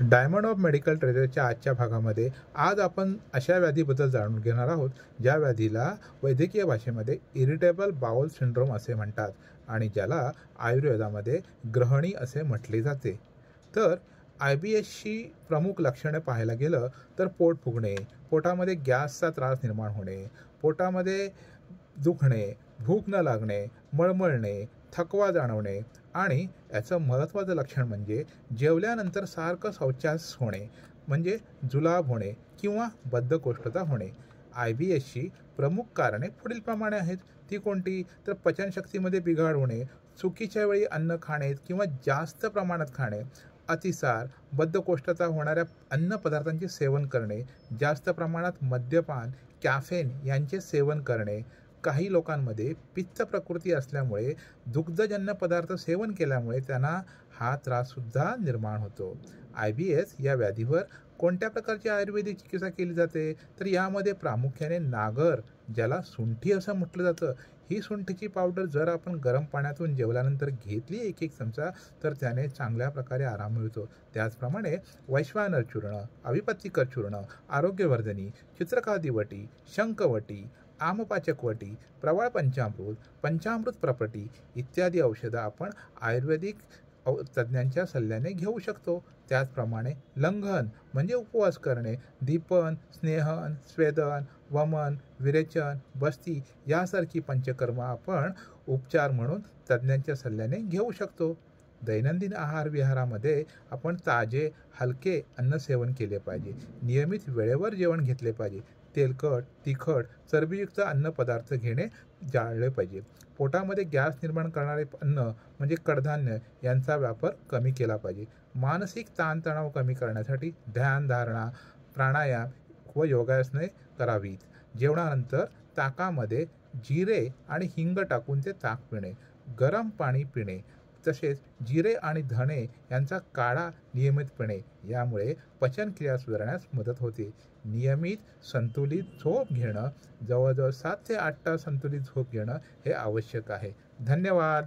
Diamond of medical ट्रेजरच्या आजच्या भागामध्ये आज आपण अशा व्याधीबद्दल जाणून घेणार आहोत ज्या व्याधीला वैद्यकीय भाषेमध्ये इरिटेबल बाउल सिंड्रोम असे म्हणतात आणि ज्याला आयुर्वेदामध्ये ग्रहणी असे म्हटले जाते. तर IBSची प्रमुख लक्षणे पाहायला गेलं तर पोट फुगणे, पोटामध्ये गॅसचा त्रास निर्माण होणे, पोटामध्ये दुखणे, भूक न लागणे, मळमळणे, थकवा जाणवणे आणि याचं महत्त्वाचं लक्षण म्हणजे जेवल्यानंतर सारखं शौचास होणे म्हणजे जुलाब होणे किंवा बद्धकोष्ठता होणे. IBSची प्रमुख कारणे पुढीलप्रमाणे आहेत. ती कोणती? तर पचनशक्तीमध्ये बिघाड होणे, चुकीच्या वेळी अन्न खाणे किंवा जास्त प्रमाणात खाणे, अतिसार, बद्धकोष्ठता होणाऱ्या अन्नपदार्थांचे सेवन करणे, जास्त प्रमाणात मद्यपान, कॅफेन यांचे सेवन करणे, काही लोकांमध्ये पित्त प्रकृती असल्यामुळे दुग्धजन्य पदार्थ सेवन केल्यामुळे त्यांना हा त्राससुद्धा निर्माण होतो. IBS या व्याधीवर कोणत्या प्रकारची आयुर्वेदिक चिकित्सा केली जाते? तर यामध्ये प्रामुख्याने नागर, ज्याला सुंठी असं म्हटलं जातं, ही सुंठीची पावडर जर आपण गरम पाण्यातून जेवल्यानंतर घेतली 1-1 चमचा तर त्याने चांगल्या प्रकारे आराम मिळतो. त्याचप्रमाणे वैश्वानर चूर्ण, अविपत्तिकर चूर्ण, आरोग्यवर्धिनी, चित्रकादिवटी, शंखवटी, आमपाचकवटी, प्रवाळ पंचामृत, पंचामृत प्रपटी इत्यादी औषधं आपण आयुर्वेदिक तज्ज्ञांच्या सल्ल्याने घेऊ शकतो. त्याचप्रमाणे लंघन म्हणजे उपवास करणे, दीपन, स्नेहन, स्वेदन, वमन, विरेचन, बस्ती यासारखी पंचकर्म आपण उपचार म्हणून तज्ज्ञांच्या सल्ल्याने घेऊ शकतो. दैनंदिन आहार विहारामध्ये आपण ताजे हलके अन्न सेवन केले पाहिजे. नियमित वेळेवर जेवण घेतले पाहिजे. तेलकट, तिखट, चरबीयुक्त अन्नपदार्थ घेणे टाळले पाहिजे. पोटामध्ये गॅस निर्माण करणारे अन्न म्हणजे कडधान्य यांचा वापर कमी केला पाहिजे. मानसिक ताणतणाव कमी करण्यासाठी ध्यानधारणा, प्राणायाम व योगासने करावीत. जेवणानंतर ताकामध्ये जिरे आणि हिंग टाकून ते ताक पिणे, गरम पाणी पिणे, तसेच जिरे आणि धणे यांचा काढा नियमित पिणे यामुळे पचनक्रिया सुधारण्यास मदत होते. नियमित संतुलित झोप घेणं, जवळजवळ 7 ते 8 तास संतुलित झोप घेणं हे आवश्यक आहे. धन्यवाद.